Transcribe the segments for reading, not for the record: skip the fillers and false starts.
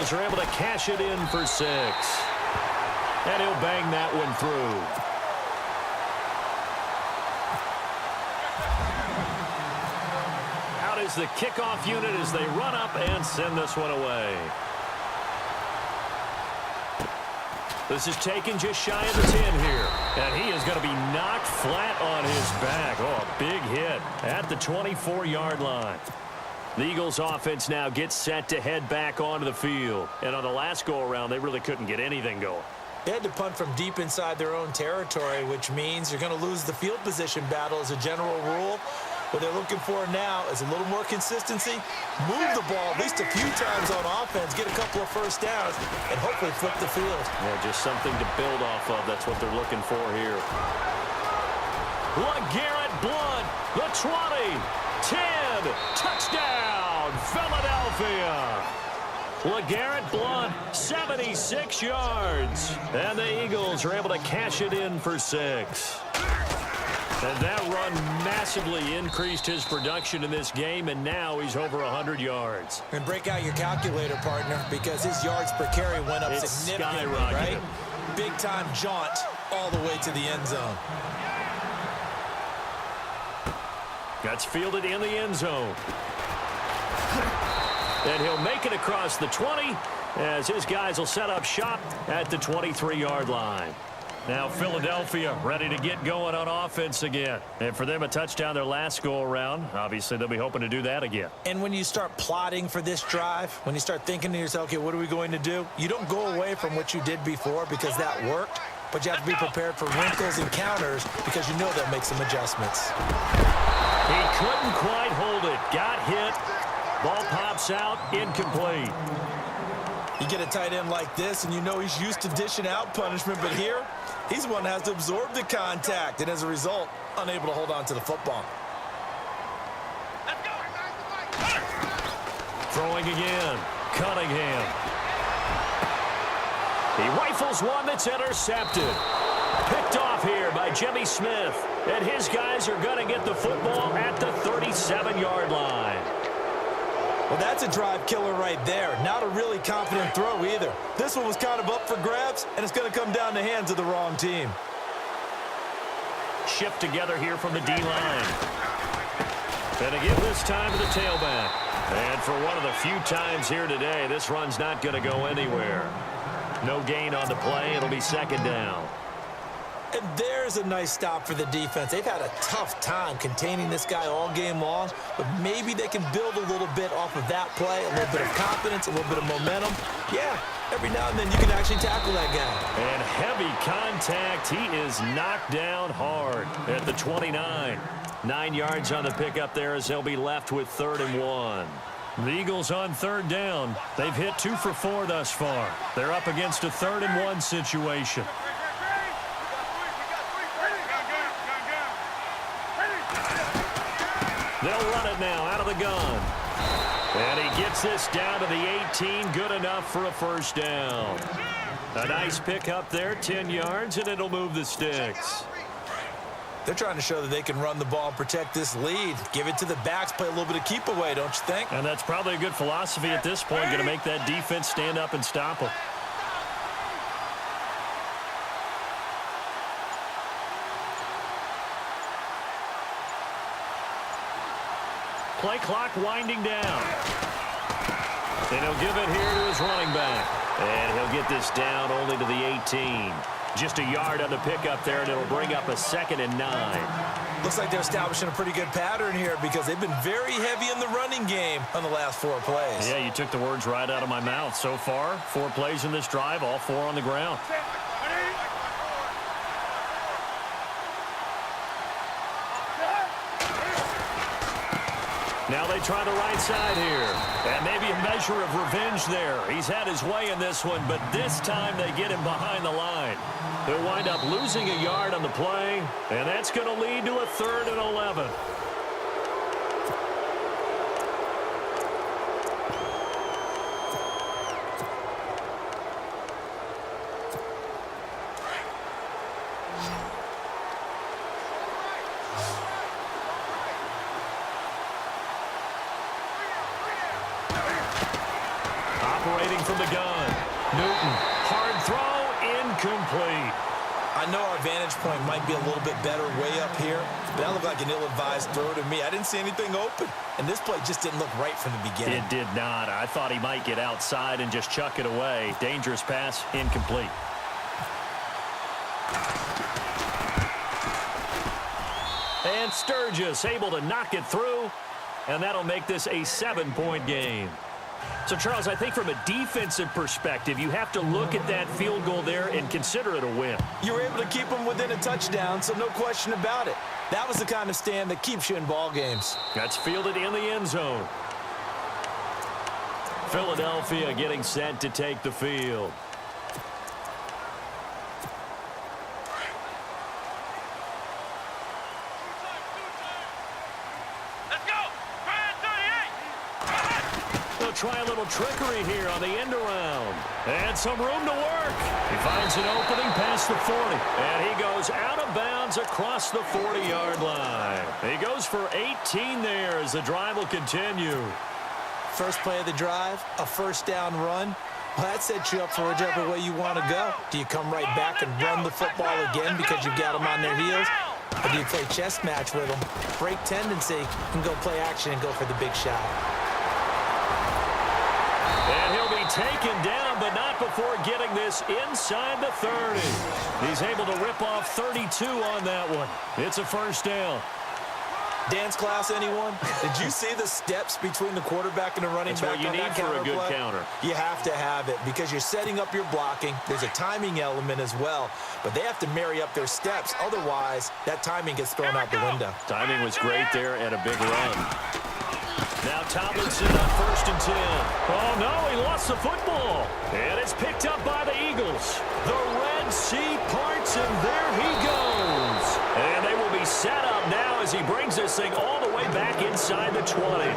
Eagles are able to cash it in for 6. And he'll bang that one through. Out is the kickoff unit as they run up and send this one away. This is taken just shy of the 10 here. And he is going to be knocked flat on his back. Oh, a big hit at the 24-yard line. The Eagles offense now gets set to head back onto the field. And on the last go-around, they really couldn't get anything going. They had to punt from deep inside their own territory, which means you're going to lose the field position battle as a general rule. What they're looking for now is a little more consistency, move the ball at least a few times on offense, get a couple of first downs, and hopefully flip the field. Yeah, just something to build off of. That's what they're looking for here. LeGarrette Blount, the 20, 10, touchdown, Philadelphia. LeGarrette Blount, 76 yards. And the Eagles are able to cash it in for 6. And that run massively increased his production in this game, and now he's over 100 yards. And break out your calculator, partner, because his yards per carry went up significantly, right? Big-time jaunt all the way to the end zone. That's fielded in the end zone. And he'll make it across the 20 as his guys will set up shop at the 23-yard line. Now Philadelphia ready to get going on offense again. And for them, a touchdown their last go-around. Obviously, they'll be hoping to do that again. And when you start plotting for this drive, when you start thinking to yourself, okay, what are we going to do? You don't go away from what you did before because that worked. But you have to be prepared for wrinkles and counters because you know they'll make some adjustments. He couldn't quite hold it. Got hit. Ball pops out. Incomplete. You get a tight end like this, and you know he's used to dishing out punishment. But here, he's the one that has to absorb the contact. And as a result, unable to hold on to the football. Throwing again. Cunningham. He rifles one that's intercepted. Picked off here by Jimmy Smith. And his guys are going to get the football at the 37-yard line. Well, that's a drive killer right there. Not a really confident throw either. This one was kind of up for grabs, and it's going to come down the hands of the wrong team. Shift together here from the D-line. And again this time to the tailback. And for one of the few times here today, this run's not going to go anywhere. No gain on the play. It'll be second down. And there's a nice stop for the defense. They've had a tough time containing this guy all game long, but maybe they can build a little bit off of that play, a little bit of confidence, a little bit of momentum. Yeah, every now and then you can actually tackle that guy. And heavy contact. He is knocked down hard at the 29. 9 yards on the pickup there as they'll be left with 3rd and 1. The Eagles on 3rd down. They've hit 2 for 4 thus far. They're up against a 3rd and 1 situation. They'll run it now out of the gun. And he gets this down to the 18. Good enough for a first down. A nice pickup there, 10 yards, and it'll move the sticks. They're trying to show that they can run the ball and protect this lead. Give it to the backs, play a little bit of keep away, don't you think? And that's probably a good philosophy at this point, going to make that defense stand up and stop them. Play clock winding down. And he'll give it here to his running back. And he'll get this down only to the 18. Just a yard on the pickup there, and it'll bring up a 2nd and 9. Looks like they're establishing a pretty good pattern here because they've been very heavy in the running game on the last 4 plays. Yeah, you took the words right out of my mouth. So far, 4 plays in this drive, all 4 on the ground. Now they try the right side here. And maybe a measure of revenge there. He's had his way in this one, but this time they get him behind the line. They'll wind up losing a yard on the play, and that's going to lead to a 3rd and 11. from the gun. Newton, hard throw, incomplete. I know our vantage point might be a little bit better way up here, but that looked like an ill-advised throw to me. I didn't see anything open, and this play just didn't look right from the beginning. It did not. I thought he might get outside and just chuck it away. Dangerous pass, incomplete. And Sturgis able to knock it through, and that'll make this a 7-point game. So, Charles, I think from a defensive perspective, you have to look at that field goal there and consider it a win. You were able to keep them within a touchdown, so no question about it. That was the kind of stand that keeps you in ball games. That's fielded in the end zone. Philadelphia getting set to take the field. Try a little trickery here on the end around. And some room to work. He finds an opening past the 40. And he goes out of bounds across the 40-yard line. He goes for 18 there as the drive will continue. First play of the drive, a first down run. Well, that sets you up for whichever way you want to go. Do you come right back and run the football again because you've got them on their heels? Or do you play chess match with them, break tendency, and go play action and go for the big shot? And he'll be taken down, but not before getting this inside the 30. He's able to rip off 32 on that one. It's a first down. Dance class, anyone? Did you see the steps between the quarterback and the running back? That's what you need for a good counter. You have to have it because you're setting up your blocking. There's a timing element as well, but they have to marry up their steps. Otherwise, that timing gets thrown out the window. Timing was great there and a big run. Now Tomlinson on 1st and 10. Oh, no, he lost the football. And it's picked up by the Eagles. The Red Sea parts, and there he goes. And they will be set up now as he brings this thing all the way back inside the 20.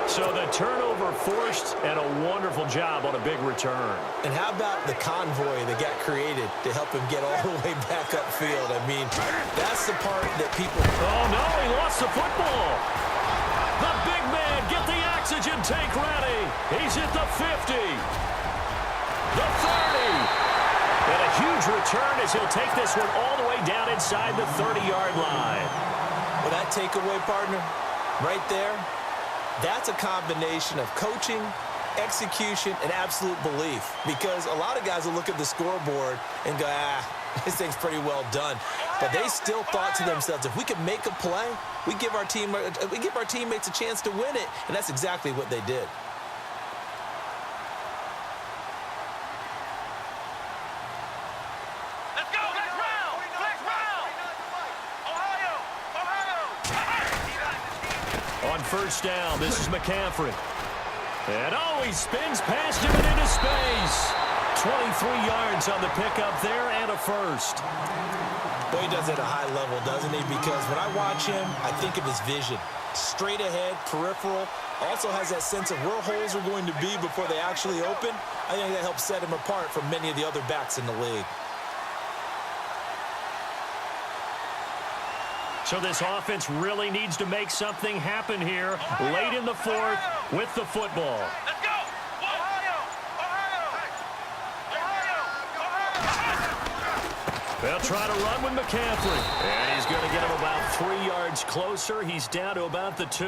So the turnover forced, and a wonderful job on a big return. And how about the convoy that got created to help him get all the way back upfield? I mean, that's the part that people... Oh, no, he lost the football. The big man, get the oxygen tank ready. He's at the 50. The 30. And a huge return as he'll take this one all the way down inside the 30-yard line. Well, that takeaway, partner, right there, that's a combination of coaching, execution, and absolute belief. Because a lot of guys will look at the scoreboard and go, this thing's pretty well done. But they still thought to themselves, if we can make a play, we give our teammates a chance to win it. And that's exactly what they did. Let's go, let's round, Ohio. On first down, this is McCaffrey. And he spins past him and into space. 23 yards on the pickup there and a first. Boy, he does it at a high level, doesn't he? Because when I watch him, I think of his vision. Straight ahead, peripheral. Also has that sense of where holes are going to be before they actually open. I think that helps set him apart from many of the other backs in the league. So this offense really needs to make something happen here late in the fourth with the football. Let's go, Ohio. They'll try to run with McCaffrey. And he's going to get him about 3 yards closer. He's down to about the 2.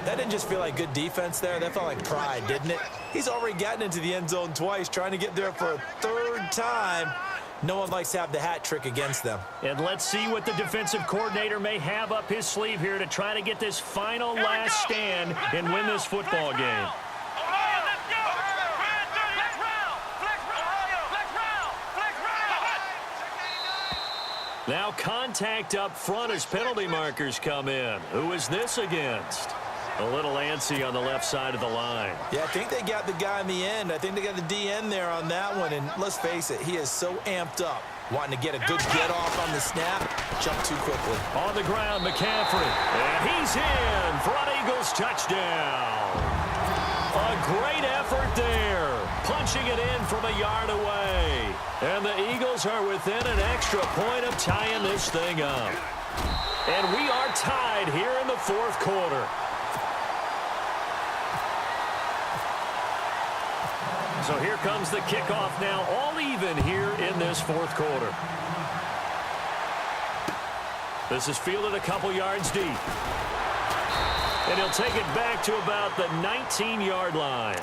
That didn't just feel like good defense there. That felt like pride, didn't it? He's already gotten into the end zone twice, trying to get there for a third time. No one likes to have the hat trick against them. And let's see what the defensive coordinator may have up his sleeve here to try to get this final last stand and win this football game. Ohio, let's go. Flex round. Now contact up front as penalty markers come in. Who is this against? A little antsy on the left side of the line. Yeah, I think they got the guy in the end. I think they got the DN there on that one. And let's face it, he is so amped up, wanting to get a good get off on the snap, jump too quickly. On the ground, McCaffrey. And he's in for an Eagles touchdown. A great effort there. Punching it in from a yard away. And the Eagles are within an extra point of tying this thing up. And we are tied here in the fourth quarter. So here comes the kickoff now, all even here in this fourth quarter. This is fielded a couple yards deep. And he'll take it back to about the 19-yard line.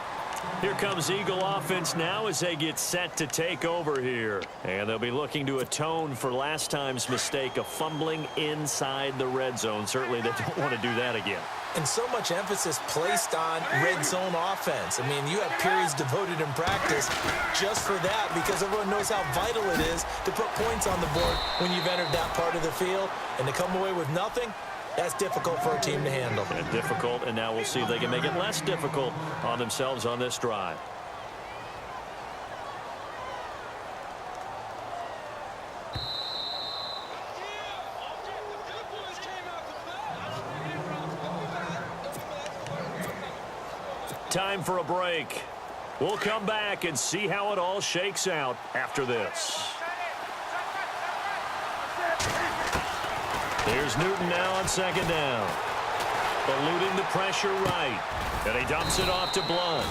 Here comes Eagle offense now as they get set to take over here. And they'll be looking to atone for last time's mistake of fumbling inside the red zone. Certainly they don't want to do that again. And so much emphasis placed on red zone offense. I mean, you have periods devoted in practice just for that because everyone knows how vital it is to put points on the board when you've entered that part of the field. And to come away with nothing, that's difficult for a team to handle. And difficult, and now we'll see if they can make it less difficult on themselves on this drive. Time for a break. We'll come back and see how it all shakes out after this. Here's Newton now on second down. Eluding the pressure right. And he dumps it off to Blunt.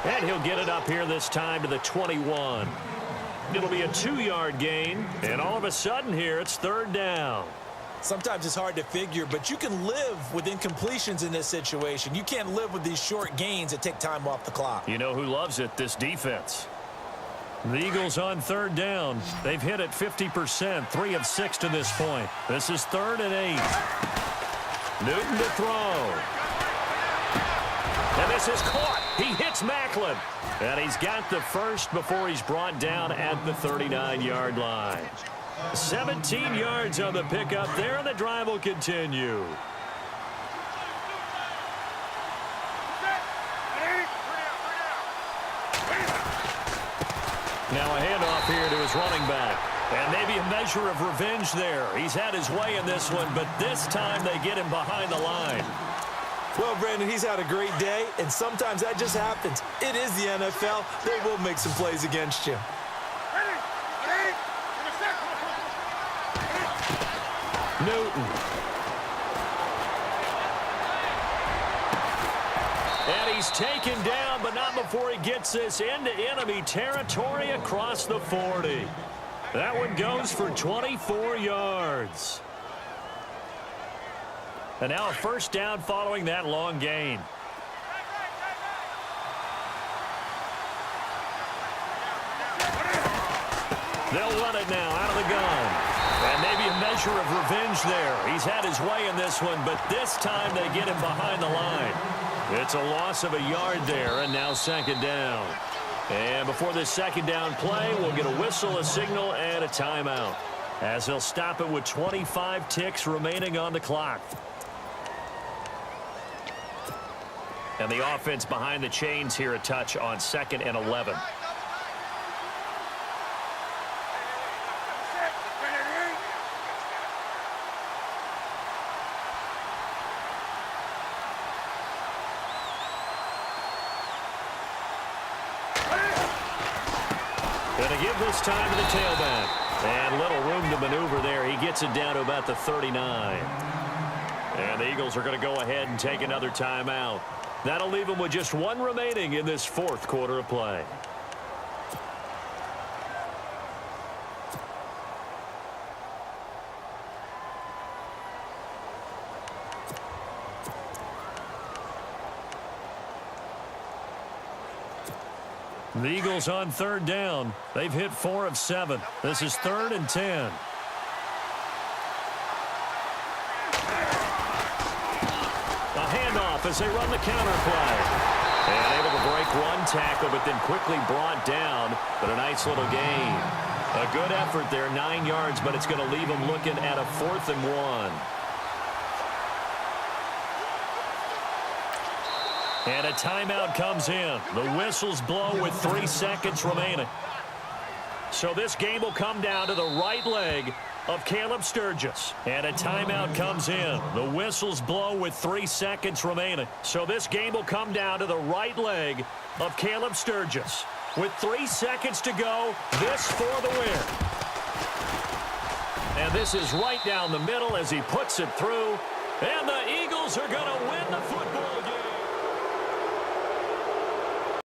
And he'll get it up here this time to the 21. It'll be a 2-yard gain. And all of a sudden here, it's third down. Sometimes it's hard to figure, but you can live with incompletions in this situation. You can't live with these short gains that take time off the clock. You know who loves it? This defense. The Eagles on third down. They've hit it 50%, 3 of 6 to this point. This is 3rd and 8. Newton to throw. And this is caught. He hits Macklin. And he's got the first before he's brought down at the 39-yard line. 17 yards on the pickup there, and the drive will continue. Now a handoff here to his running back. And maybe a measure of revenge there. He's had his way in this one, but this time they get him behind the line. Well, Brandon, he's had a great day, and sometimes that just happens. It is the NFL. They will make some plays against you. Newton. And he's taken down, but not before he gets this into enemy territory across the 40. That one goes for 24 yards. And now a first down following that long gain. They'll run it now out of the gun. And maybe a measure of revenge there. He's had his way in this one, but this time they get him behind the line. It's a loss of a yard there, and now second down. And before this second down play, we'll get a whistle, a signal, and a timeout, as they'll stop it with 25 ticks remaining on the clock. And the offense behind the chains here a touch on 2nd and 11. Going to give this time to the tailback. And little room to maneuver there. He gets it down to about the 39. And the Eagles are going to go ahead and take another timeout. That'll leave them with just one remaining in this fourth quarter of play. The Eagles on third down. They've hit 4 of 7. This is 3rd and 10. A handoff as they run the counter play. And able to break one tackle, but then quickly brought down. But a nice little gain. A good effort there, 9 yards, but it's going to leave them looking at a 4th and 1. And a timeout comes in. The whistles blow with 3 seconds remaining. So this game will come down to the right leg of Caleb Sturgis. And a timeout comes in. The whistles blow with 3 seconds remaining. So this game will come down to the right leg of Caleb Sturgis. With 3 seconds to go, this for the win. And this is right down the middle as he puts it through. And the Eagles are going to win the football